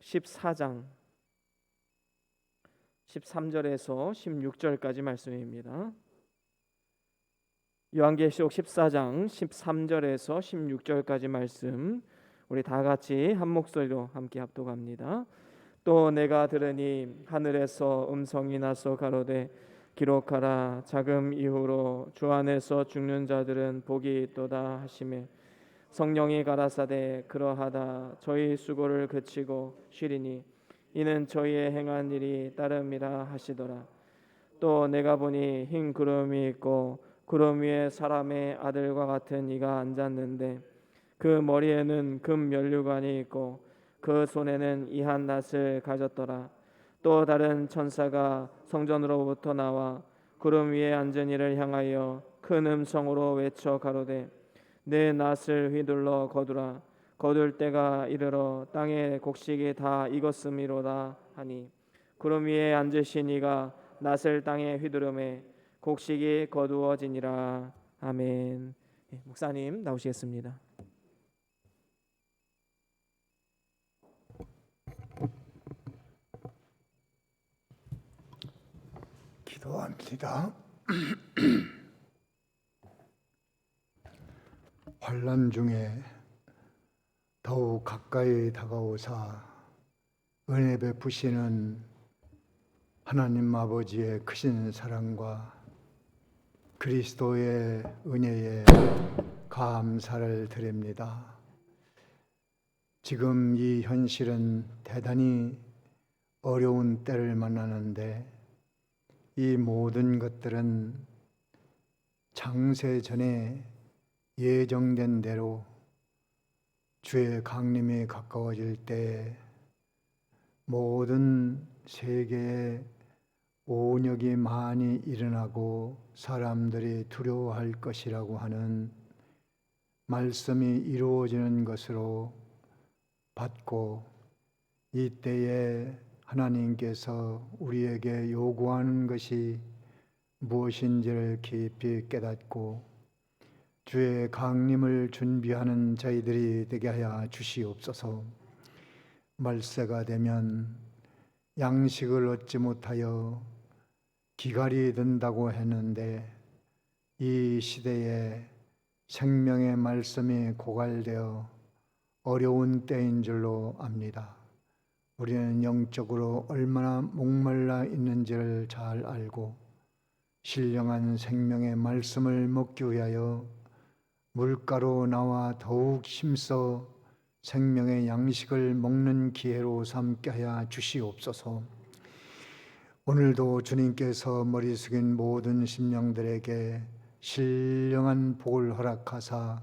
14장 13절에서 16절까지 말씀입니다. 요한계시록 14장 13절에서 16절까지 말씀 우리 다 같이 한 목소리로 함께 합독합니다. 또 내가 들으니 하늘에서 음성이 나서 가로되 기록하라. 자금 이후로 주 안에서 죽는 자들은 복이 있도다 하시매 성령이 가라사대 그러하다. 저희 수고를 그치고 쉬리니 이는 저희의 행한 일이 따름이라 하시더라. 또 내가 보니 흰 구름이 있고 구름 위에 사람의 아들과 같은 이가 앉았는데 그 머리에는 금 면류관이 있고 그 손에는 이한 낫을 가졌더라. 또 다른 천사가 성전으로부터 나와 구름 위에 앉은 이를 향하여 큰 음성으로 외쳐 가로되 내 낫을 휘둘러 거두라. 거둘 때가 이르러 땅의 곡식이 다 익었음이로다 하니 구름 위에 앉으신 이가 낫을 땅에 휘두르매 곡식이 거두어지니라. 아멘. 목사님 나오시겠습니다. 기도합니다. 환난 중에 더욱 가까이 다가오사 은혜 베푸시는 하나님 아버지의 크신 사랑과 그리스도의 은혜에 감사를 드립니다. 지금 이 현실은 대단히 어려운 때를 만나는데 이 모든 것들은 창세 전에 예정된 대로 주의 강림이 가까워질 때 모든 세계에 오력이 많이 일어나고 사람들이 두려워할 것이라고 하는 말씀이 이루어지는 것으로 받고 이때에 하나님께서 우리에게 요구하는 것이 무엇인지를 깊이 깨닫고 주의 강림을 준비하는 저희들이 되게 하여 주시옵소서. 말세가 되면 양식을 얻지 못하여 기갈이 든다고 했는데 이 시대에 생명의 말씀이 고갈되어 어려운 때인 줄로 압니다. 우리는 영적으로 얼마나 목말라 있는지를 잘 알고 신령한 생명의 말씀을 먹기 위하여 물가로 나와 더욱 힘써 생명의 양식을 먹는 기회로 삼게 하여 주시옵소서. 오늘도 주님께서 머리 숙인 모든 심령들에게 신령한 복을 허락하사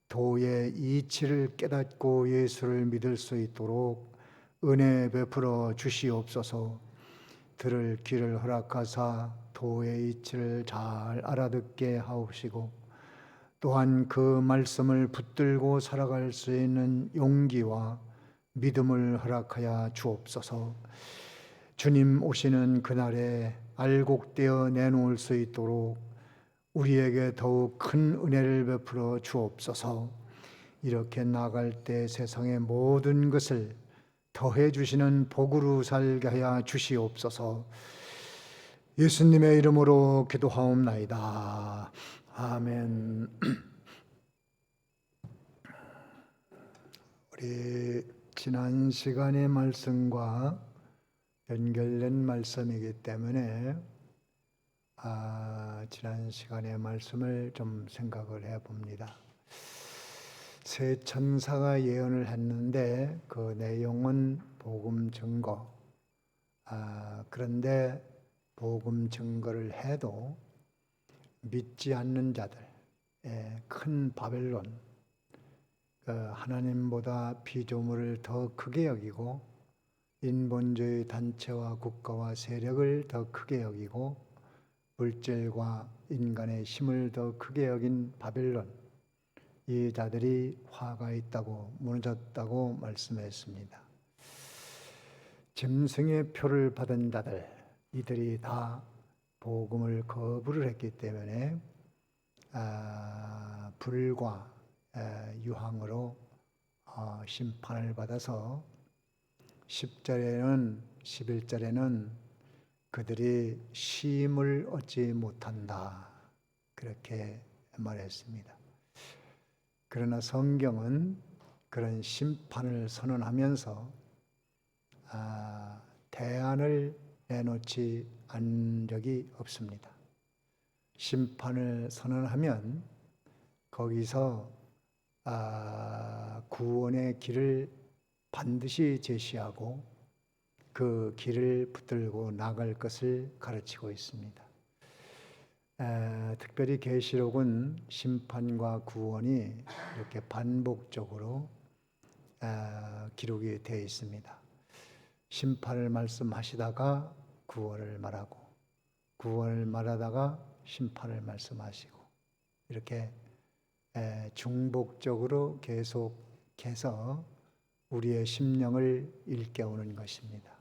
도의 이치를 깨닫고 예수를 믿을 수 있도록 은혜 베풀어 주시옵소서. 들을 귀를 허락하사 도의 이치를 잘 알아듣게 하옵시고 또한 그 말씀을 붙들고 살아갈 수 있는 용기와 믿음을 허락하여 주옵소서. 주님 오시는 그날에 알곡되어 내놓을 수 있도록 우리에게 더욱 큰 은혜를 베풀어 주옵소서. 이렇게 나갈 때 세상의 모든 것을 더해 주시는 복으로 살게 하여 주시옵소서. 예수님의 이름으로 기도하옵나이다. 아멘. 우리 지난 시간의 말씀과 연결된 말씀이기 때문에 지난 시간의 말씀을 좀 생각을 해봅니다. 세 천사가 예언을 했는데 그 내용은 복음 증거. 그런데 복음 증거를 해도 믿지 않는 자들, 큰 바벨론, 하나님보다 피조물을 더 크게 여기고 인본주의 단체와 국가와 세력을 더 크게 여기고 물질과 인간의 힘을 더 크게 여긴 바벨론, 이 자들이 화가 있다고 무너졌다고 말씀했습니다. 짐승의 표를 받은 자들, 이들이 다 복음을 거부를 했기 때문에 불과 유황으로 심판을 받아서 10절에는 11절에는 그들이 쉼을 얻지 못한다 그렇게 말했습니다. 그러나 성경은 그런 심판을 선언하면서 대안을 내놓지 않은 적이 없습니다. 심판을 선언하면 거기서 구원의 길을 반드시 제시하고 그 길을 붙들고 나갈 것을 가르치고 있습니다. 특별히 계시록은 심판과 구원이 이렇게 반복적으로 기록이 되어 있습니다. 심판을 말씀하시다가 구원을 말하고, 구원을 말하다가 심판을 말씀하시고, 이렇게 중복적으로 계속해서 우리의 심령을 일깨우는 것입니다.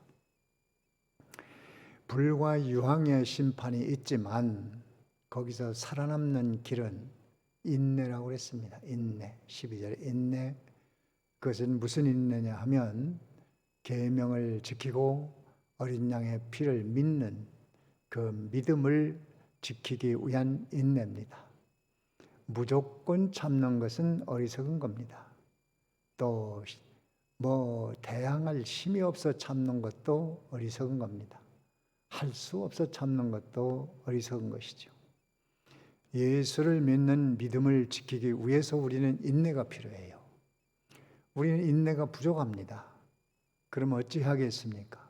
불과 유황의 심판이 있지만 거기서 살아남는 길은 인내라고 그랬습니다. 인내, 12절에 인내. 그것은 무슨 인내냐 하면 계명을 지키고 어린 양의 피를 믿는 그 믿음을 지키기 위한 인내입니다. 무조건 참는 것은 어리석은 겁니다. 또 대항할 힘이 없어 참는 것도 어리석은 겁니다. 할 수 없어 참는 것도 어리석은 것이죠. 예수를 믿는 믿음을 지키기 위해서 우리는 인내가 필요해요. 우리는 인내가 부족합니다. 그럼 어찌하겠습니까?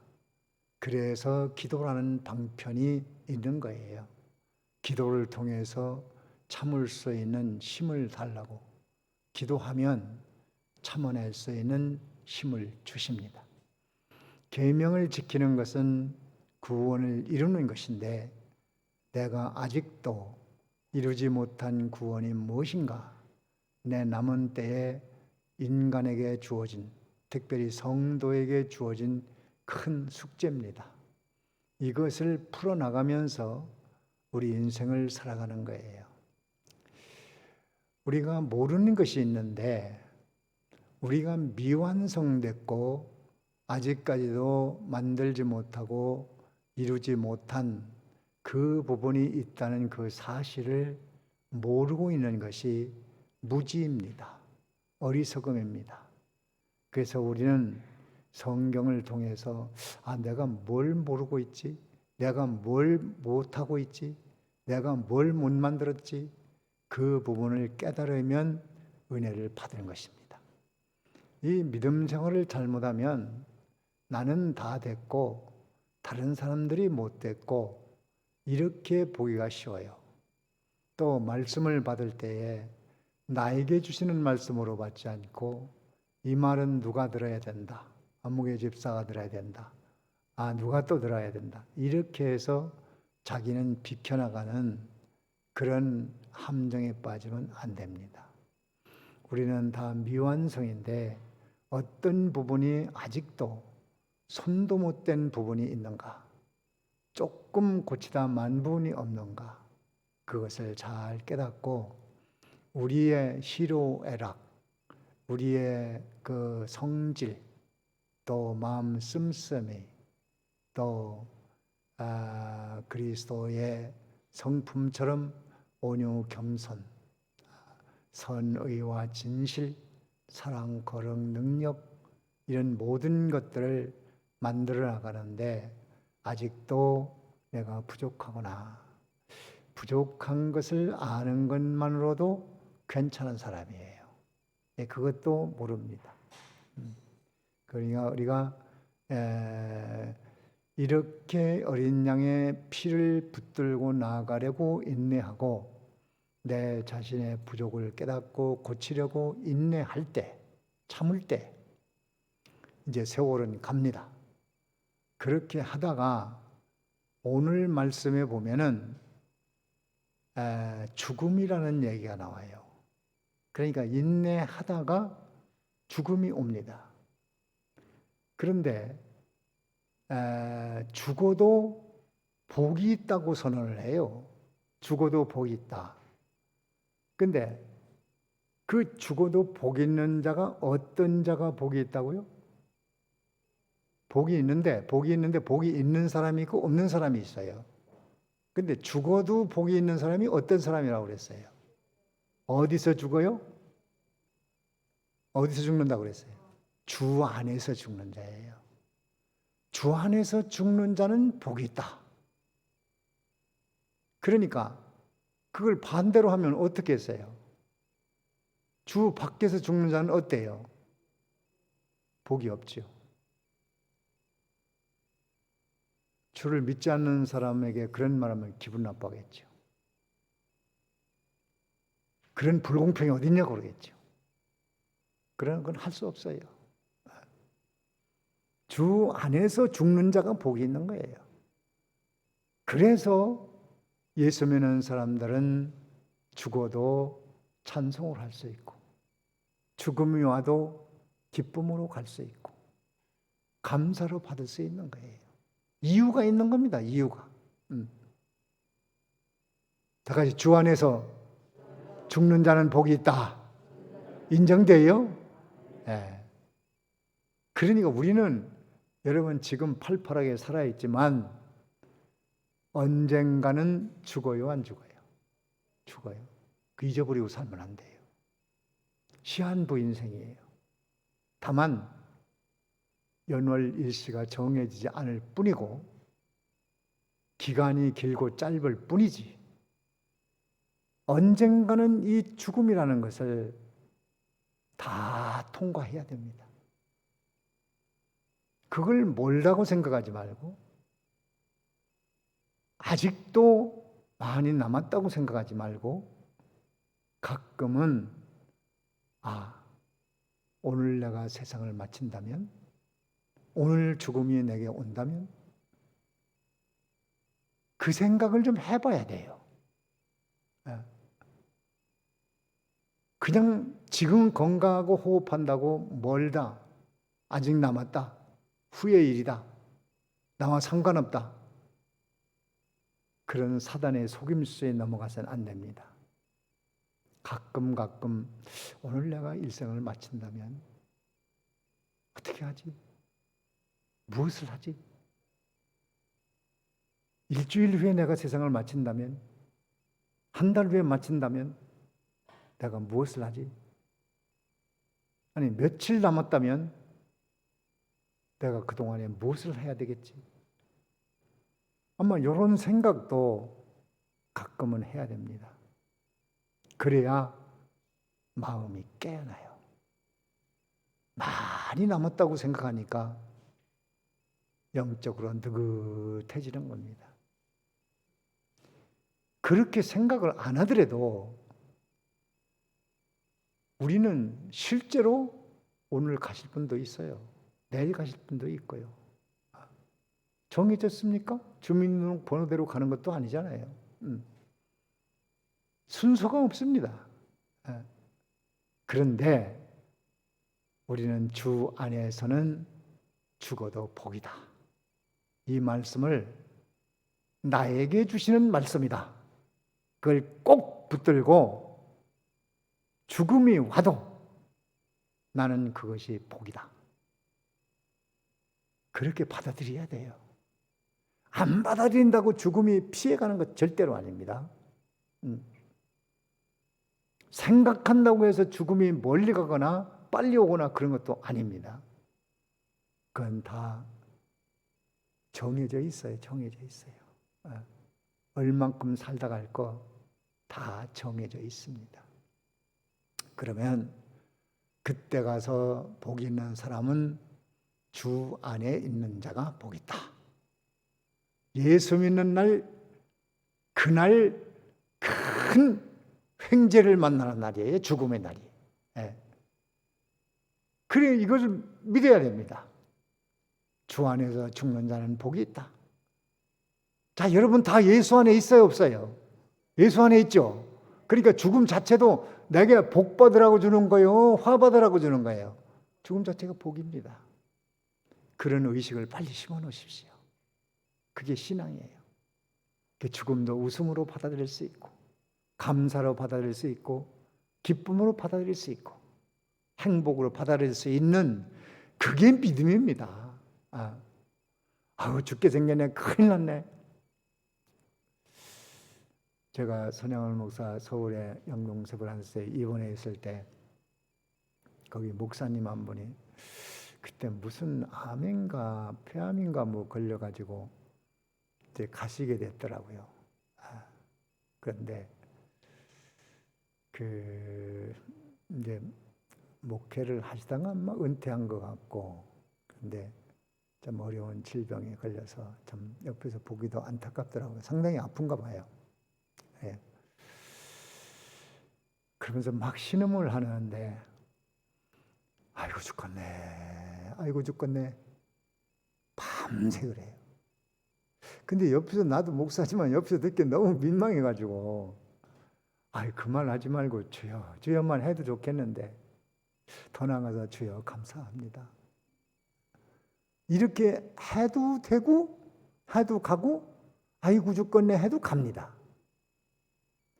그래서 기도라는 방편이 있는 거예요. 기도를 통해서 참을 수 있는 힘을 달라고 기도하면 참아낼 수 있는 힘을 주십니다. 계명을 지키는 것은 구원을 이루는 것인데 내가 아직도 이루지 못한 구원이 무엇인가? 내 남은 때에 인간에게 주어진, 특별히 성도에게 주어진 큰 숙제입니다. 이것을 풀어나가면서 우리 인생을 살아가는 거예요. 우리가 모르는 것이 있는데 우리가 미완성됐고 아직까지도 만들지 못하고 이루지 못한 그 부분이 있다는 그 사실을 모르고 있는 것이 무지입니다. 어리석음입니다. 그래서 우리는 성경을 통해서 내가 뭘 모르고 있지? 내가 뭘 못하고 있지? 내가 뭘 못 만들었지? 그 부분을 깨달으면 은혜를 받는 것입니다. 이 믿음 생활을 잘못하면 나는 다 됐고 다른 사람들이 못 됐고 이렇게 보기가 쉬워요. 또 말씀을 받을 때에 나에게 주시는 말씀으로 받지 않고 이 말은 누가 들어야 된다. 안목의 집사가 들어야 된다. 누가 또 들어야 된다. 이렇게 해서 자기는 비켜나가는 그런 함정에 빠지면 안 됩니다. 우리는 다 미완성인데 어떤 부분이 아직도 손도 못 댄 부분이 있는가? 조금 고치다 만 부분이 없는가? 그것을 잘 깨닫고 우리의 희로애락, 우리의 그 성질, 또 마음 씀씀이, 또 그리스도의 성품처럼 온유 겸손, 선의와 진실, 사랑, 거룩, 능력 이런 모든 것들을 만들어 나가는데 아직도 내가 부족하구나. 부족한 것을 아는 것만으로도 괜찮은 사람이에요. 그것도 모릅니다. 그러니까 우리가 이렇게 어린 양의 피를 붙들고 나아가려고 인내하고 내 자신의 부족을 깨닫고 고치려고 인내할 때, 참을 때 이제 세월은 갑니다. 그렇게 하다가 오늘 말씀에 보면은 죽음이라는 얘기가 나와요. 그러니까 인내하다가 죽음이 옵니다. 그런데 죽어도 복이 있다고 선언을 해요. 죽어도 복이 있다. 근데 그 죽어도 복 있는 자가 어떤 자가 복이 있다고요? 복이 있는데 복이 있는 사람이 있고 없는 사람이 있어요. 근데 죽어도 복이 있는 사람이 어떤 사람이라고 그랬어요? 어디서 죽어요? 어디서 죽는다고 그랬어요? 주 안에서 죽는 자예요. 주 안에서 죽는 자는 복이 있다. 그러니까 그걸 반대로 하면 어떻게 했어요? 주 밖에서 죽는 자는 어때요? 복이 없죠. 주를 믿지 않는 사람에게 그런 말하면 기분 나빠하겠죠. 그런 불공평이 어딨냐고 그러겠죠. 그런 건 할 수 없어요. 주 안에서 죽는 자가 복이 있는 거예요. 그래서 예수 믿는 사람들은 죽어도 찬송을 할 수 있고 죽음이 와도 기쁨으로 갈 수 있고 감사로 받을 수 있는 거예요. 이유가 있는 겁니다. 이유가. 다 같이 주 안에서 죽는 자는 복이 있다. 인정돼요? 네. 그러니까 우리는 여러분 지금 팔팔하게 살아있지만 언젠가는 죽어요, 안 죽어요? 죽어요. 그 잊어버리고 살면 안 돼요. 시한부 인생이에요. 다만 연월일시가 정해지지 않을 뿐이고 기간이 길고 짧을 뿐이지 언젠가는 이 죽음이라는 것을 다 통과해야 됩니다. 그걸 멀다고 생각하지 말고 아직도 많이 남았다고 생각하지 말고 가끔은 오늘 내가 세상을 마친다면 오늘 죽음이 내게 온다면 그 생각을 좀 해봐야 돼요. 그냥 지금 건강하고 호흡한다고 멀다, 아직 남았다, 후의 일이다, 나와 상관없다, 그런 사단의 속임수에 넘어가서는 안 됩니다. 가끔 오늘 내가 일생을 마친다면 어떻게 하지? 무엇을 하지? 일주일 후에 내가 세상을 마친다면, 한 달 후에 마친다면 내가 무엇을 하지? 아니 며칠 남았다면 내가 그동안에 무엇을 해야 되겠지? 아마 이런 생각도 가끔은 해야 됩니다. 그래야 마음이 깨어나요. 많이 남았다고 생각하니까 영적으로 느긋해지는 겁니다. 그렇게 생각을 안 하더라도 우리는 실제로 오늘 가실 분도 있어요. 내일 가실 분도 있고요. 정해졌습니까? 주민등록 번호대로 가는 것도 아니잖아요. 순서가 없습니다. 그런데 우리는 주 안에서는 죽어도 복이다. 이 말씀을 나에게 주시는 말씀이다. 그걸 꼭 붙들고 죽음이 와도 나는 그것이 복이다. 그렇게 받아들여야 돼요. 안 받아들인다고 죽음이 피해가는 것 절대로 아닙니다. 생각한다고 해서 죽음이 멀리 가거나 빨리 오거나 그런 것도 아닙니다. 그건 다 정해져 있어요. 정해져 있어요. 얼만큼 살다 갈 거 다 정해져 있습니다. 그러면 그때 가서 복 있는 사람은 주 안에 있는 자가 복 있다. 예수 믿는 날, 그날 큰 횡재를 만나는 날이에요. 죽음의 날이. 그래 이것을 믿어야 됩니다. 주 안에서 죽는 자는 복이 있다. 자, 여러분 다 예수 안에 있어요, 없어요? 예수 안에 있죠. 그러니까 죽음 자체도 내게 복 받으라고 주는 거예요, 화 받으라고 주는 거예요. 죽음 자체가 복입니다. 그런 의식을 빨리 심어 놓으십시오. 그게 신앙이에요. 그 죽음도 웃음으로 받아들일 수 있고, 감사로 받아들일 수 있고, 기쁨으로 받아들일 수 있고, 행복으로 받아들일 수 있는 그게 믿음입니다. 아우 죽게 생겼네. 큰일 났네. 제가 선양월 목사 서울에 영농섭을 한세 입원해 있을 때 거기 목사님 한 분이 그때 무슨 암인가 폐암인가 뭐 걸려가지고 이제 가시게 됐더라고요. 그런데 이제 목회를 하시다가 아마 은퇴한 것 같고, 근데 좀 어려운 질병에 걸려서 참 옆에서 보기도 안타깝더라고요. 상당히 아픈가 봐요. 예. 그러면서 막 신음을 하는데 아이고 죽겠네, 아이고 죽겠네, 밤새 그래요. 근데 옆에서 나도 목사지만 옆에서 듣기 너무 민망해가지고 아이 그만하지 말고 주여 주여만 해도 좋겠는데 더 나아가서 주여 감사합니다. 이렇게 해도 되고 해도 가고 아이고 죽겠네 해도 갑니다.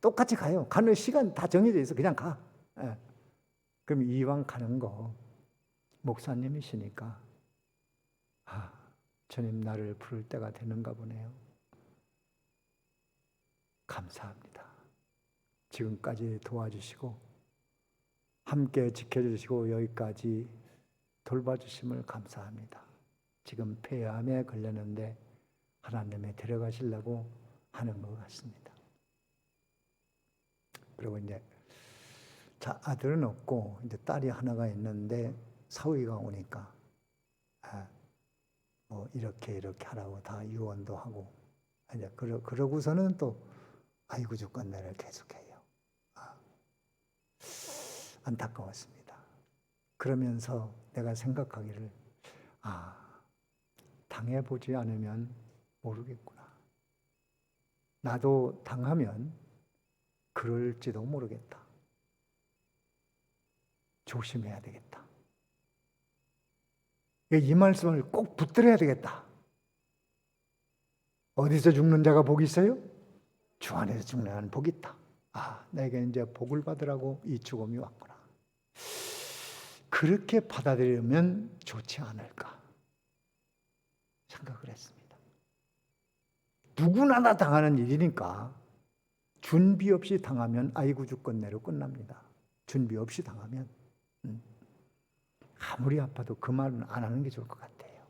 똑같이 가요. 가는 시간 다 정해져 있어. 그냥 가. 예. 그럼 이왕 가는 거 목사님이시니까 주님 나를 부를 때가 되는가 보네요. 감사합니다. 지금까지 도와주시고 함께 지켜주시고 여기까지 돌봐주심을 감사합니다. 지금 폐암에 걸렸는데 하나님이 데려가시려고 하는 것 같습니다. 그리고 이제 아들은 없고 이제 딸이 하나가 있는데 사위가 오니까 뭐 이렇게 하라고 다 유언도 하고 이제 그러고서는 또 아이고 죽겠네를 계속해요. 안타까웠습니다. 그러면서 내가 생각하기를 당해보지 않으면 모르겠구나. 나도 당하면 그럴지도 모르겠다. 조심해야 되겠다. 이 말씀을 꼭 붙들어야 되겠다. 어디서 죽는 자가 복이 있어요? 주 안에서 죽는 자는 복이 있다. 내게 이제 복을 받으라고 이 죽음이 왔구나. 그렇게 받아들이면 좋지 않을까 생각을 했습니다. 누구나 다 당하는 일이니까 준비 없이 당하면 아이고 죽겠네로 끝납니다. 준비 없이 당하면 아무리 아파도 그 말은 안 하는 게 좋을 것 같아요.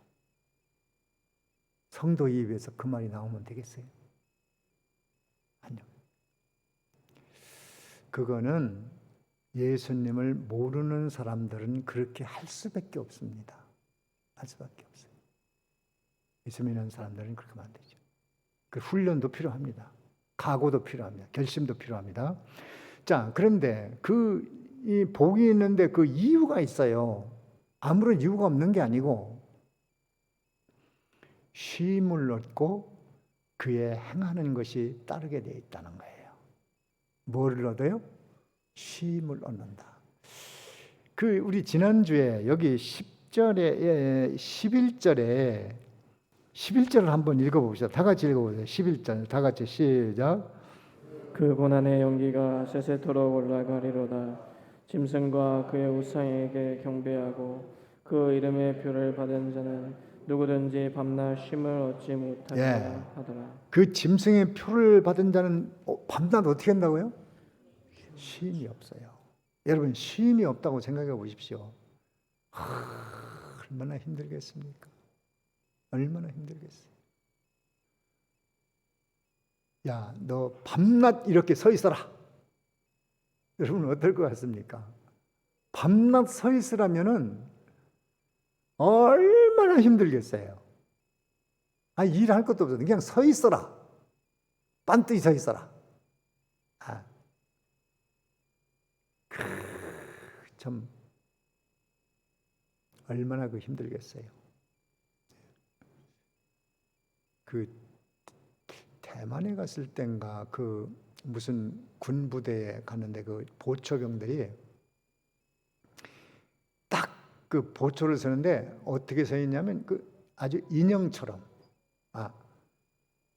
성도 입에서 그 말이 나오면 되겠어요? 아니요. 그거는 예수님을 모르는 사람들은 그렇게 할 수밖에 없습니다. 할 수밖에 없어요. 예수 믿는 사람들은 그렇게 하면 안 되죠. 그 훈련도 필요합니다. 각오도 필요합니다. 결심도 필요합니다. 자, 그런데 이 복이 있는데 그 이유가 있어요. 아무런 이유가 없는 게 아니고 쉼을 얻고 그의 행하는 것이 따르게 되어 있다는 거예요. 뭐를 얻어요? 쉼을 얻는다. 우리 지난주에 여기 10절에 11절을 한번 읽어봅시다. 다 같이 읽어보세요. 11절 다 같이 시작. 그 고난의 연기가 세세토록 올라가리로다. 짐승과 그의 우상에게 경배하고 그 이름의 표를 받은 자는 누구든지 밤낮 쉼을 얻지 못하리라 하더라. 그 짐승의 표를 받은 자는 밤낮 어떻게 한다고요? 쉼이 없어요. 여러분 쉼이 없다고 생각해 보십시오. 얼마나 힘들겠습니까? 얼마나 힘들겠어요. 야, 너 밤낮 이렇게 서 있어라. 여러분 어떨 것 같습니까? 밤낮 서 있으라면은 얼마나 힘들겠어요. 일할 것도 없어. 그냥 서 있어라. 빤뜨히 서 있어라. 참 얼마나 힘들겠어요. 대만에 갔을 땐가 무슨 군부대에 갔는데 보초병들이 딱 보초를 서는데 어떻게 서 있냐면 아주 인형처럼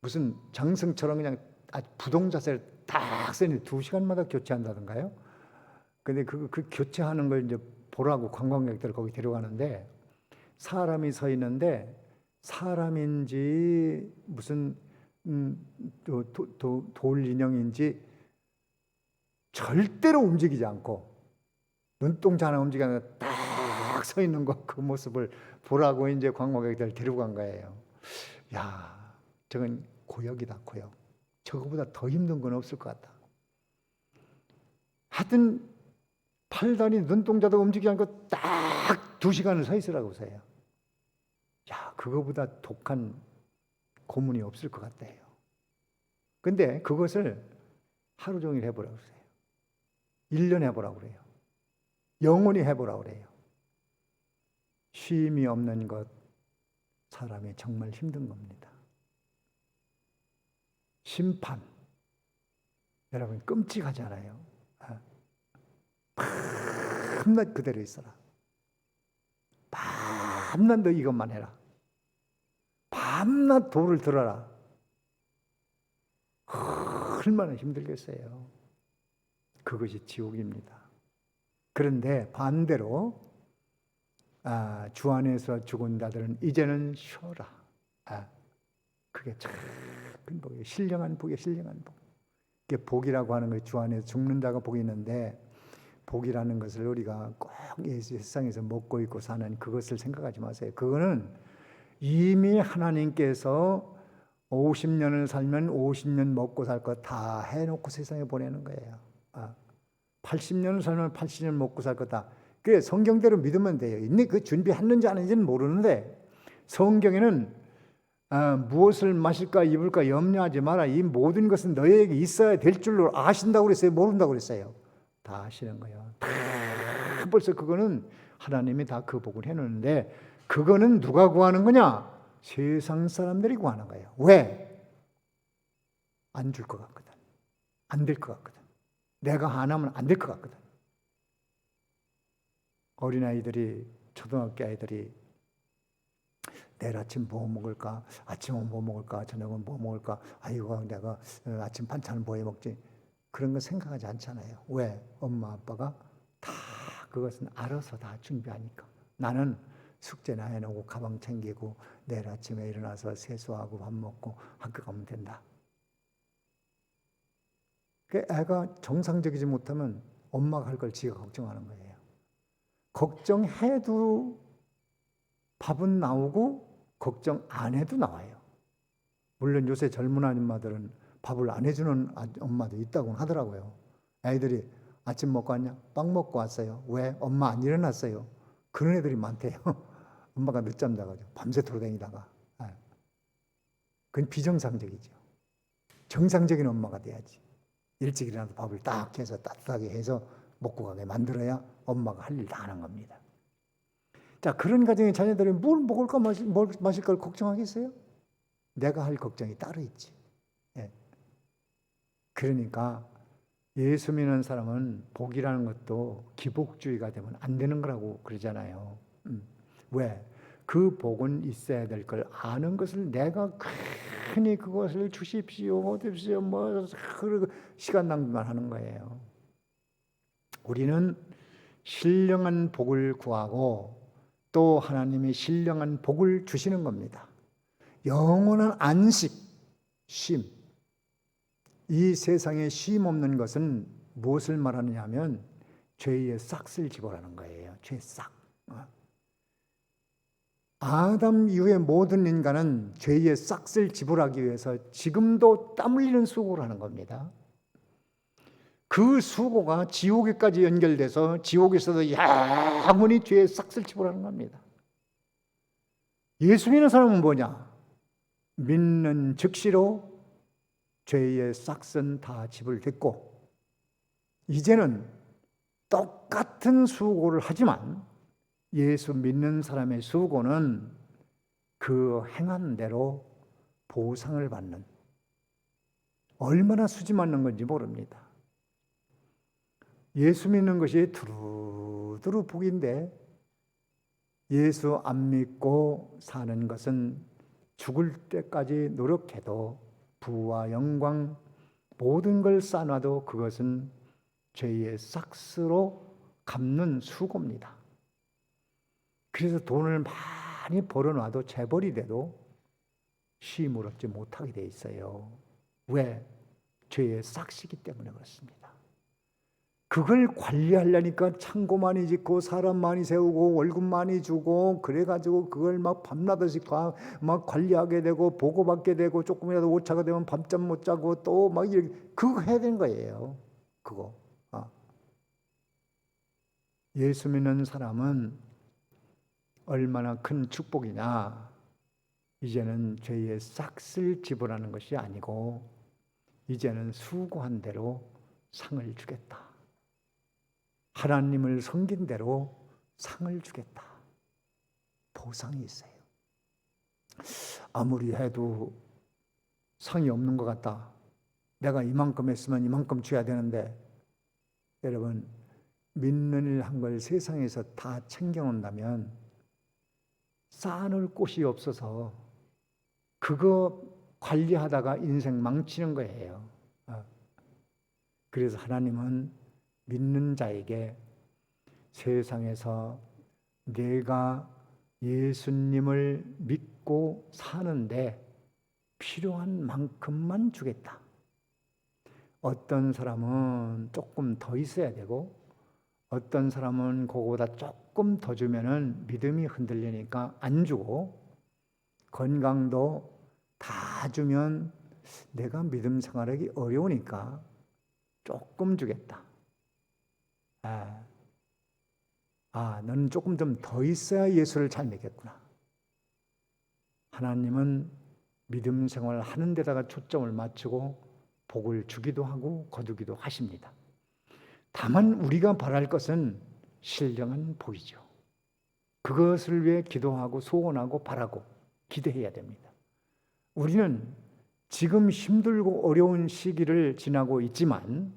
무슨 장승처럼 그냥 아주 부동 자세를 딱 서는데 2시간마다 교체한다던가요. 근데 그 교체하는 걸 이제 보라고 관광객들을 거기 데려가는데 사람이 서 있는데 사람인지 무슨 돌 인형인지 절대로 움직이지 않고 눈동자 하나 움직이지 않고 딱 서 있는 그 모습을 보라고 이제 관광객들 데리고 간 거예요. 야, 저건 고역이다, 고역. 저거보다 더 힘든 건 없을 것 같다. 하여튼 팔다리 눈동자도 움직이지 않고 딱 2시간을 서 있으라고 해요. 야, 그거보다 독한 고문이 없을 것 같아요. 근데 그것을 하루 종일 해보라고 그래요. 1년 해보라고 그래요. 영원히 해보라고 그래요. 쉼이 없는 것, 사람이 정말 힘든 겁니다. 심판, 여러분 끔찍하잖아요. 밤낮 그대로 있어라. 밤낮 너 이것만 해라. 밤낮 도를 들어라. 얼마나 힘들겠어요. 그것이 지옥입니다. 그런데 반대로 주 안에서 죽은 자들은 이제는 쉬어라. 그게 참 큰 복이에요. 신령한 복이에요. 신령한 복. 이게 복이라고 하는 거예요. 주 안에서 죽는 자가 복이 있는데, 복이라는 것을 우리가 꼭 세상에서 먹고 있고 사는 그것을 생각하지 마세요. 그거는 이미 하나님께서 50년을 살면 50년 먹고 살 거 다 해놓고 세상에 보내는 거예요. 80년을 살면 80년 먹고 살 거다. 그래, 성경대로 믿으면 돼요. 이미 그 준비했는지 안 했는지는 모르는데, 성경에는 무엇을 마실까 입을까 염려하지 마라. 이 모든 것은 너희에게 있어야 될 줄로 아신다고 그랬어요? 모른다고 그랬어요? 다 아시는 거예요. 다 벌써 그거는 하나님이 다 그 복을 해놓는데, 그거는 누가 구하는 거냐? 세상 사람들이 구하는 거예요. 왜? 안 줄 것 같거든. 안 될 것 같거든. 내가 안 하면 안 될 것 같거든. 어린아이들이, 초등학교 아이들이 내일 아침 뭐 먹을까? 아침은 뭐 먹을까? 저녁은 뭐 먹을까? 아이고, 내가 아침 반찬을 뭐 해 먹지? 그런 거 생각하지 않잖아요. 왜? 엄마 아빠가 다 그것은 알아서 다 준비하니까. 나는 숙제나 해놓고 가방 챙기고 내일 아침에 일어나서 세수하고 밥 먹고 학교 가면 된다. 그 애가 정상적이지 못하면 엄마가 할 걸 지가 걱정하는 거예요. 걱정해도 밥은 나오고 걱정 안 해도 나와요. 물론 요새 젊은 아줌마들은 밥을 안 해주는 엄마도 있다고 하더라고요. 애들이 아침 먹고 왔냐? 빵 먹고 왔어요. 왜? 엄마 안 일어났어요. 그런 애들이 많대요. 엄마가 늦잠 자가지고 밤새 돌아다니다가. 그건 비정상적이죠. 정상적인 엄마가 돼야지. 일찍 일어나서 밥을 딱 해서 따뜻하게 해서 먹고 가게 만들어야 엄마가 할 일 다 하는 겁니다. 자, 그런 가정의 자녀들이 뭘 먹을까 뭘 마실까 걱정하겠어요? 내가 할 걱정이 따로 있지. 예. 그러니까 예수 믿는 사람은 복이라는 것도 기복주의가 되면 안 되는 거라고 그러잖아요. 왜? 그 복은 있어야 될 걸 아는 것을 내가 괜히 그것을 주십시오, 얻으십시오, 뭐 시간 낭비만 하는 거예요. 우리는 신령한 복을 구하고 또 하나님이 신령한 복을 주시는 겁니다. 영원한 안식, 쉼. 이 세상에 쉼 없는 것은 무엇을 말하느냐 하면 죄의 싹을 지보라는 거예요. 죄 싹. 아담 이후의 모든 인간은 죄의 싹을 지불하기 위해서 지금도 땀 흘리는 수고를 하는 겁니다. 그 수고가 지옥에까지 연결돼서 지옥에서도 영원히 죄의 싹을 지불하는 겁니다. 예수 믿는 사람은 뭐냐? 믿는 즉시로 죄의 싹은 다 지불됐고 이제는 똑같은 수고를 하지만 예수 믿는 사람의 수고는 그 행한 대로 보상을 받는, 얼마나 수지 맞는 건지 모릅니다. 예수 믿는 것이 두루두루 복인데 예수 안 믿고 사는 것은 죽을 때까지 노력해도 부와 영광 모든 걸 쌓아놔도 그것은 죄의 싹스로 갚는 수고입니다. 그래서 돈을 많이 벌어놔도 재벌이 돼도 쉼을 얻지 못하게 돼 있어요. 왜? 죄의 싹시기 때문에 그렇습니다. 그걸 관리하려니까 창고 많이 짓고 사람 많이 세우고 월급 많이 주고 그래가지고 그걸 막 밤낮없이 막 관리하게 되고 보고받게 되고 조금이라도 오차가 되면 밤잠 못 자고 또 막 이렇게 그거 해야 되는 거예요. 그거. 예수 믿는 사람은 얼마나 큰 축복이냐. 이제는 죄의 싹을 지불하는 것이 아니고 이제는 수고한 대로 상을 주겠다. 하나님을 섬긴 대로 상을 주겠다. 보상이 있어요. 아무리 해도 상이 없는 것 같다. 내가 이만큼 했으면 이만큼 줘야 되는데, 여러분 믿는 일 한 걸 세상에서 다 챙겨놓는다면 쌓아놓을 곳이 없어서 그거 관리하다가 인생 망치는 거예요. 그래서 하나님은 믿는 자에게 세상에서 내가 예수님을 믿고 사는데 필요한 만큼만 주겠다. 어떤 사람은 조금 더 있어야 되고 어떤 사람은 그거보다 조금 더 주면은 믿음이 흔들리니까 안 주고, 건강도 다 주면 내가 믿음 생활하기 어려우니까 조금 주겠다. 너는 조금 좀 더 있어야 예수를 잘 믿겠구나. 하나님은 믿음 생활을 하는 데다가 초점을 맞추고 복을 주기도 하고 거두기도 하십니다. 다만 우리가 바랄 것은 신령한 복이죠. 그것을 위해 기도하고 소원하고 바라고 기대해야 됩니다. 우리는 지금 힘들고 어려운 시기를 지나고 있지만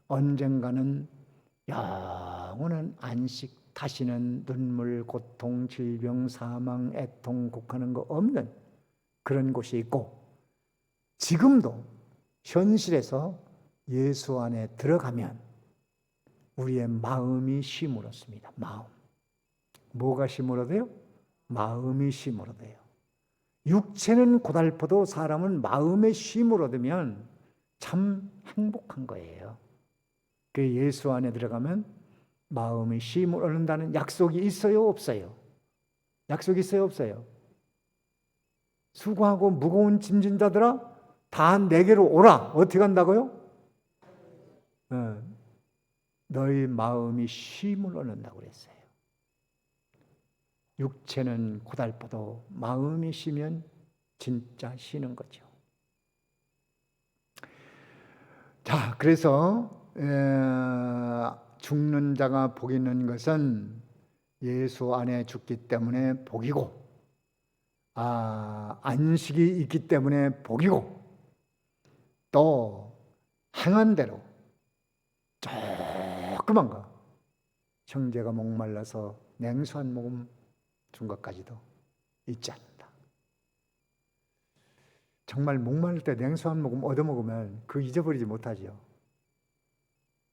언젠가는 영원한 안식, 다시는 눈물, 고통, 질병, 사망, 애통, 곡하는 거 없는 그런 곳이 있고, 지금도 현실에서 예수 안에 들어가면 우리의 마음이 쉼을 얻습니다. 마음. 뭐가 쉼을 얻어요? 마음이 쉼을 얻어요. 육체는 고달퍼도 사람은 마음의 쉼을 얻으면 참 행복한 거예요. 그 예수 안에 들어가면 마음의 쉼을 얻는다는 약속이 있어요, 없어요? 약속이 있어요, 없어요? 수고하고 무거운 짐진 자들아 다 내게로 오라. 어떻게 한다고요? 너희 마음이 쉼을 얻는다고 그랬어요. 육체는 고달퍼도 마음이 쉬면 진짜 쉬는 거죠. 자, 그래서 죽는 자가 복 있는 것은 예수 안에 죽기 때문에 복이고, 안식이 있기 때문에 복이고, 또 행한 대로 조그만 거, 형제가 목말라서 냉수 한 모금 준 것까지도 잊지 않는다. 정말 목마를 때 냉수 한 모금 얻어먹으면 그 잊어버리지 못하죠.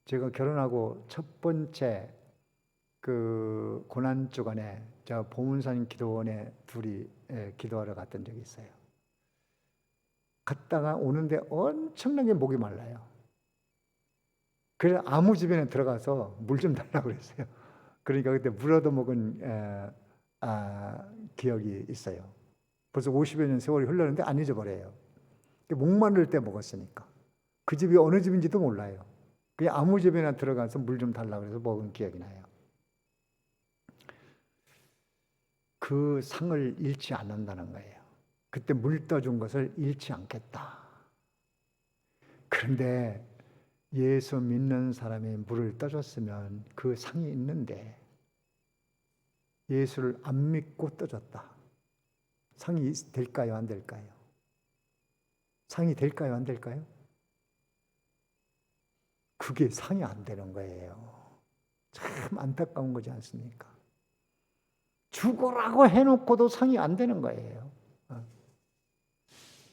제가 결혼하고 첫 번째 그 고난 주간에 저 보문산 기도원에 둘이 기도하러 갔던 적이 있어요. 갔다가 오는데 엄청나게 목이 말라요. 그래서 아무 집에나 들어가서 물 좀 달라고 그랬어요. 그러니까 그때 물 얻어먹은 기억이 있어요. 벌써 50여 년 세월이 흘렀는데 안 잊어버려요. 목마를 때 먹었으니까. 그 집이 어느 집인지도 몰라요. 그냥 아무 집에나 들어가서 물 좀 달라고 해서 먹은 기억이 나요. 그 상을 잃지 않는다는 거예요. 그때 물 떠준 것을 잃지 않겠다. 그런데 예수 믿는 사람이 물을 떠줬으면 그 상이 있는데 예수를 안 믿고 떠줬다. 상이 될까요? 안 될까요? 상이 될까요? 안 될까요? 그게 상이 안 되는 거예요. 참 안타까운 거지 않습니까? 죽으라고 해놓고도 상이 안 되는 거예요.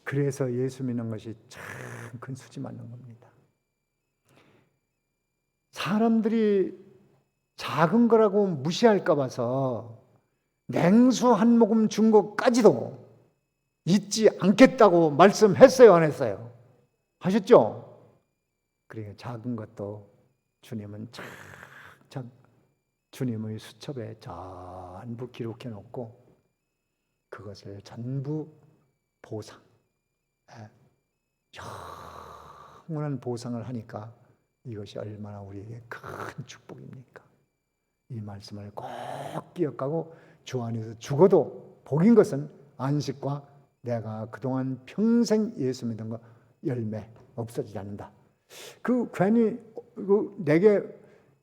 그래서 예수 믿는 것이 참 큰 수지 맞는 겁니다. 사람들이 작은 거라고 무시할까 봐서 냉수 한 모금 준 것까지도 잊지 않겠다고 말씀했어요, 안 했어요? 하셨죠? 그러니까 작은 것도 주님은 착착 주님의 수첩에 전부 기록해 놓고 그것을 전부 보상, 영원한 보상을 하니까 이것이 얼마나 우리에게 큰 축복입니까? 이 말씀을 꼭 기억하고 주 안에서 죽어도 복인 것은 안식과 내가 그동안 평생 예수 믿은 거 열매 없어지지 않는다. 그 괜히 내게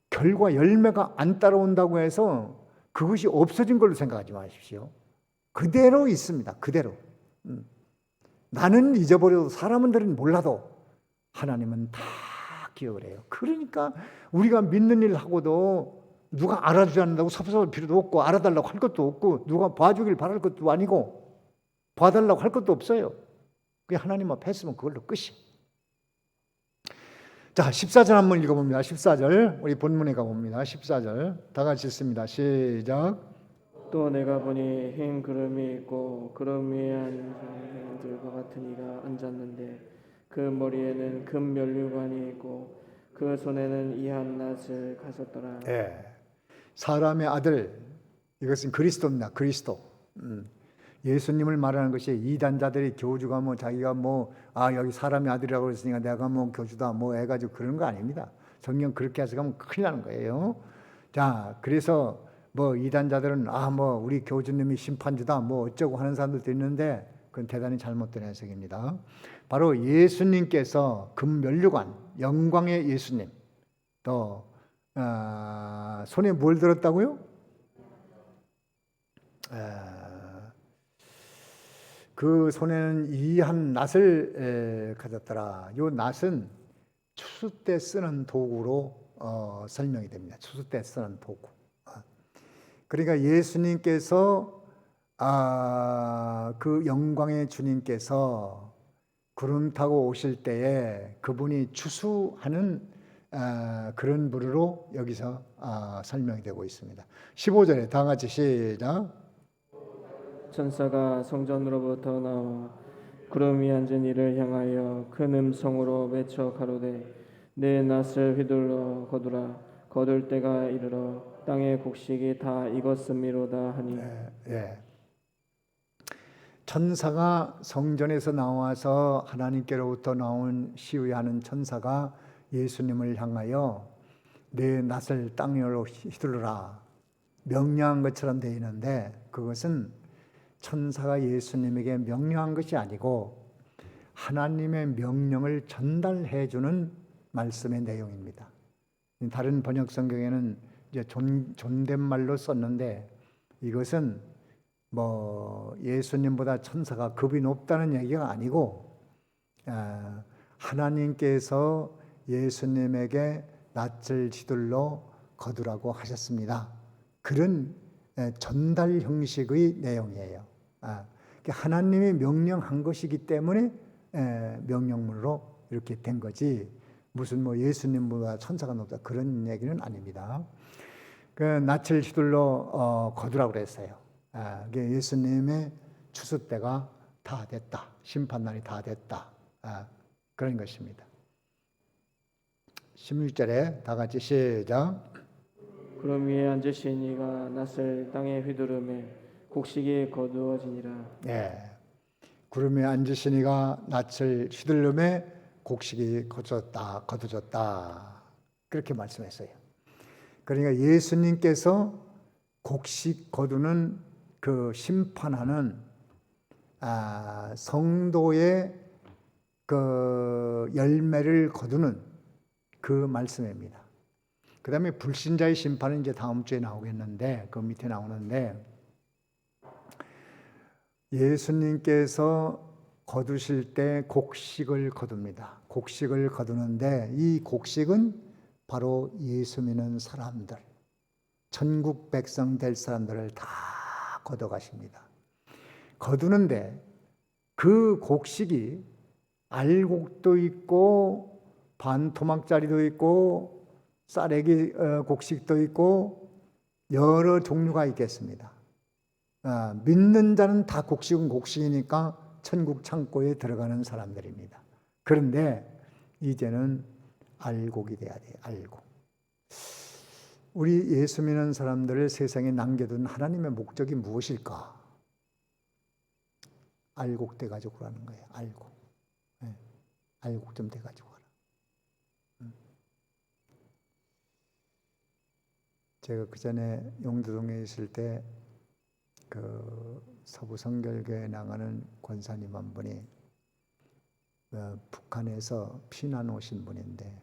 결과 열매가 안 따라온다고 해서 그것이 없어진 걸로 생각하지 마십시오. 그대로 있습니다. 그대로. 나는 잊어버려도 사람들은 몰라도 하나님은 다 기억을 해요. 그러니까 우리가 믿는 일 하고도 누가 알아주지 않는다고 섭섭할 필요도 없고 알아달라고 할 것도 없고 누가 봐주길 바랄 것도 아니고 봐달라고 할 것도 없어요. 그게 하나님 앞에 했으면 그걸로 끝이. 자, 14절 한번 읽어봅니다. 14절 우리 본문에 가봅니다. 14절 다 같이 읽습니다. 시작. 또 내가 보니 흰 구름이 있고 구름 위에 앉은 들과 같은 이가 앉았는데 그 머리에는 금 면류관이 있고 그 손에는 이한 낫을 가졌더라. 사람의 아들, 이것은 그리스도입니다. 그리스도. 예수님을 말하는 것이 이단자들이 교주가 뭐 자기가 여기 사람의 아들이라고 했으니까 내가 교주다 해가지고 그런 거 아닙니다. 성경 그렇게 해서 가면 큰일 나는 거예요. 자, 그래서 이단자들은 우리 교주님이 심판주다 어쩌고 하는 사람들도 있는데 그건 대단히 잘못된 해석입니다. 바로 예수님께서 금면류관, 영광의 예수님, 또 손에 뭘 들었다고요? 그 손에는 이한 낫을 가졌더라. 이 낫은 추수 때 쓰는 도구로 설명이 됩니다. 추수 때 쓰는 도구. 그러니까 예수님께서 그 영광의 주님께서 구름 타고 오실 때에 그분이 추수하는 그런 부류로 여기서 설명이 되고 있습니다. 15절에 다 같이 시작. 천사가 성전으로부터 나와 구름 위에 앉은 이를 향하여 큰 음성으로 외쳐 가로되 내 낫을 휘둘러 거두라. 거둘 때가 이르러 땅의 곡식이 다 익었음이로다 하니. 천사가 성전에서 나와서 하나님께로부터 나온 시위하는 천사가 예수님을 향하여 내 낫을 땅으로 휘둘러라 명령한 것처럼 되어 있는데 그것은 천사가 예수님에게 명령한 것이 아니고 하나님의 명령을 전달해 주는 말씀의 내용입니다. 다른 번역 성경에는 이제 존댓말로 썼는데 이것은 예수님보다 천사가 급이 높다는 얘기가 아니고 하나님께서 예수님에게 낫을 휘둘러 거두라고 하셨습니다. 그런 전달 형식의 내용이에요. 하나님이 명령한 것이기 때문에 명령문으로 이렇게 된 거지 무슨 예수님보다 천사가 높다 그런 얘기는 아닙니다. 그 낫을 휘둘러 거두라고 그랬어요. 예수님의 추수 때가 다 됐다. 심판날이 다 됐다. 그런 것입니다. 16절에 다 같이 시작. 구름 위에 앉으신 이가 낫을 땅에 휘두르매 곡식이 거두어지니라. 구름 위에 앉으신 이가 낫을 휘두르매 곡식이 거두졌다. 그렇게 말씀했어요. 그러니까 예수님께서 곡식 거두는 그 심판하는 성도의 그 열매를 거두는 그 말씀입니다. 그 다음에 불신자의 심판은 이제 다음 주에 나오겠는데 그 밑에 나오는데 예수님께서 거두실 때 곡식을 거둡니다. 곡식을 거두는데 이 곡식은 바로 예수 믿는 사람들, 천국 백성 될 사람들을 다 거둬가십니다. 거두는데 그 곡식이 알곡도 있고 반토막짜리도 있고 쌀래기 곡식도 있고 여러 종류가 있겠습니다. 믿는 자는 다 곡식은 곡식이니까 천국 창고에 들어가는 사람들입니다. 그런데 이제는 알곡이 돼야 돼요. 알곡. 우리 예수 믿는 사람들을 세상에 남겨둔 하나님의 목적이 무엇일까? 알곡 돼가지고 그러는 거예요. 알곡. 네. 알곡 좀 돼가지고 가라. 제가 그 전에 용두동에 있을 때 그 서부 성결교회 나가는 권사님 한 분이 북한에서 피난 오신 분인데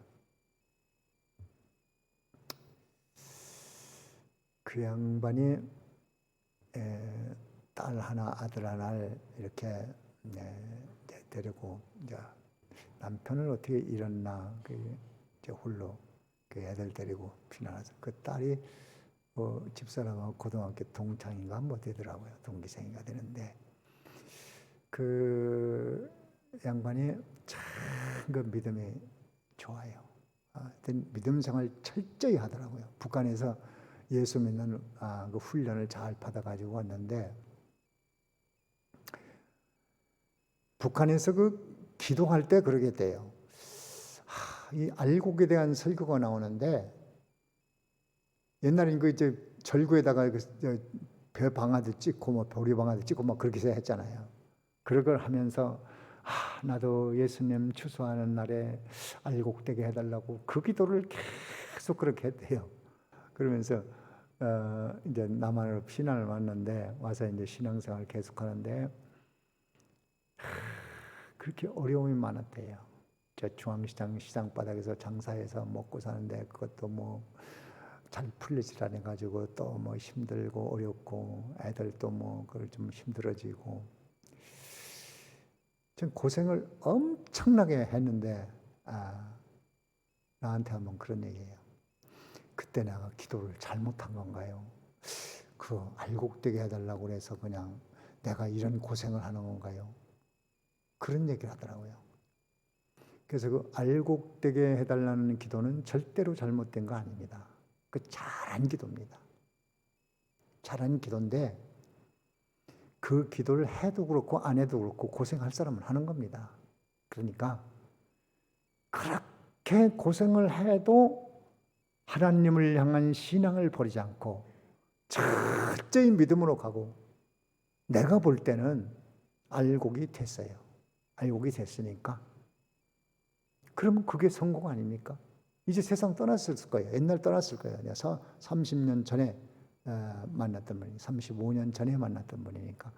그 양반이 딸 하나 아들 하나를 이렇게 데리고 이제 남편을 어떻게 잃었나 이제 홀로 그 애들 데리고 피난와서 그 딸이 집사람하고 고등학교 동창인가 뭐 되더라고요. 동기생이가 되는데 그 양반이 참 그 믿음이 좋아요. 하여튼 믿음 생활 철저히 하더라고요. 북한에서 예수 믿는 그 훈련을 잘 받아가지고 왔는데 북한에서 그 기도할 때 그러게 돼요. 이 알곡에 대한 설교가 나오는데 옛날엔 그 이제 절구에다가 배 방아도 찍고 뭐 보리 방아도 찍고 막 그렇게 했잖아요. 그런 걸 하면서 나도 예수님 추수하는 날에 알곡되게 해달라고 그 기도를 계속 그렇게 했대요. 그러면서 이제 남한으로 피난을 왔는데 와서 이제 신앙생활을 계속하는데 그렇게 어려움이 많았대요. 저 중앙시장 시장바닥에서 장사해서 먹고 사는데 그것도 뭐 잘 풀리질 않아 가지고 또 뭐 힘들고 어렵고 애들도 뭐 그걸 좀 힘들어지고 좀 고생을 엄청나게 했는데 나한테 한번 그런 얘기예요. 그때 내가 기도를 잘못한 건가요? 그 알곡되게 해달라고 그래서 그냥 내가 이런 고생을 하는 건가요? 그런 얘기를 하더라고요. 그래서 그 알곡되게 해달라는 기도는 절대로 잘못된 거 아닙니다. 그 잘한 기도입니다. 잘한 기도인데 그 기도를 해도 그렇고 안 해도 그렇고 고생할 사람은 하는 겁니다. 그러니까 그렇게 고생을 해도 하나님을 향한 신앙을 버리지 않고 철저히 믿음으로 가고 내가 볼 때는 알곡이 됐어요. 알곡이 됐으니까 그러면 그게 성공 아닙니까? 이제 세상 떠났을 거예요. 옛날 떠났을 거예요. 30년 전에 만났던 분이 35년 전에 만났던 분이니까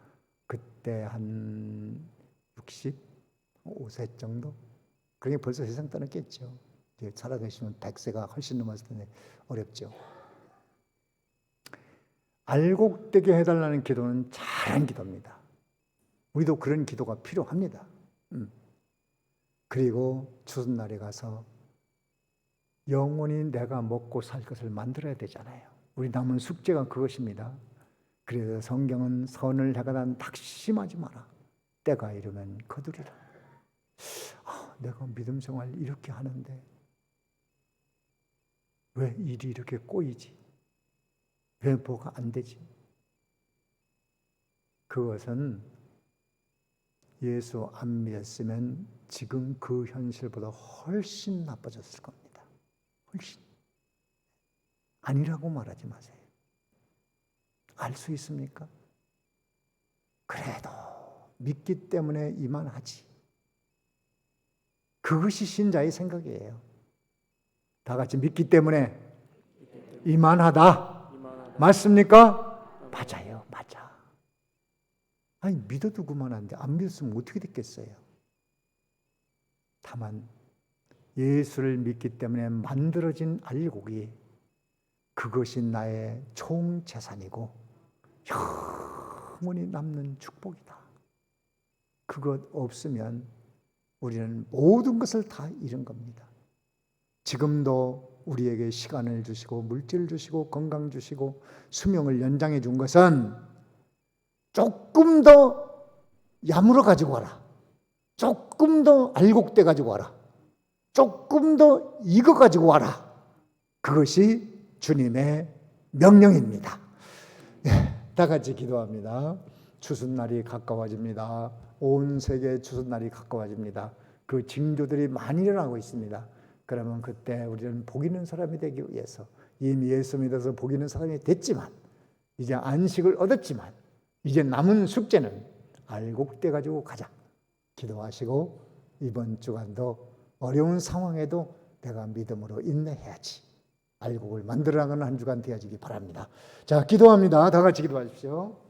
그때 한 65세 정도? 그러니 벌써 세상 떠났겠죠. 이제 살아계시면 100세가 훨씬 넘었을 텐데 어렵죠. 알곡되게 해달라는 기도는 잘한 기도입니다. 우리도 그런 기도가 필요합니다. 그리고 추수날에 가서 영원히 내가 먹고 살 것을 만들어야 되잖아요. 우리 남은 숙제가 그것입니다. 그래서 성경은 선을 행하다 낙심하지 마라. 때가 이르면 거두리라. 내가 믿음 생활 이렇게 하는데 왜 일이 이렇게 꼬이지? 왜 뭐가 안 되지? 그것은 예수 안 믿었으면 지금 그 현실보다 훨씬 나빠졌을 겁니다. 훨씬. 아니라고 말하지 마세요. 알 수 있습니까? 그래도 믿기 때문에 이만하지. 그것이 신자의 생각이에요. 다 같이 믿기 때문에 이만하다. 맞습니까? 맞아요. 맞아. 아니 믿어도 그만한데 안 믿었으면 어떻게 됐겠어요? 다만 예수를 믿기 때문에 만들어진 알곡이 그것이 나의 총재산이고 영원히 남는 축복이다. 그것 없으면 우리는 모든 것을 다 잃은 겁니다. 지금도 우리에게 시간을 주시고 물질을 주시고 건강 주시고 수명을 연장해 준 것은 조금 더 야물어 가지고 와라. 조금 더 알곡돼 가지고 와라. 조금 더 익어 가지고 와라. 그것이 주님의 명령입니다. 다 같이 기도합니다. 추수날이 가까워집니다. 온 세계의 추수날이 가까워집니다. 그 징조들이 많이 일어나고 있습니다. 그러면 그때 우리는 복 있는 사람이 되기 위해서 이미 예수 믿어서 복 있는 사람이 됐지만 이제 안식을 얻었지만 이제 남은 숙제는 알곡 떼가지고 가자. 기도하시고 이번 주간도 어려운 상황에도 내가 믿음으로 인내해야지. 알곡을 만들어나가는 한 주간 되어지기 바랍니다. 자, 기도합니다. 다 같이 기도하십시오.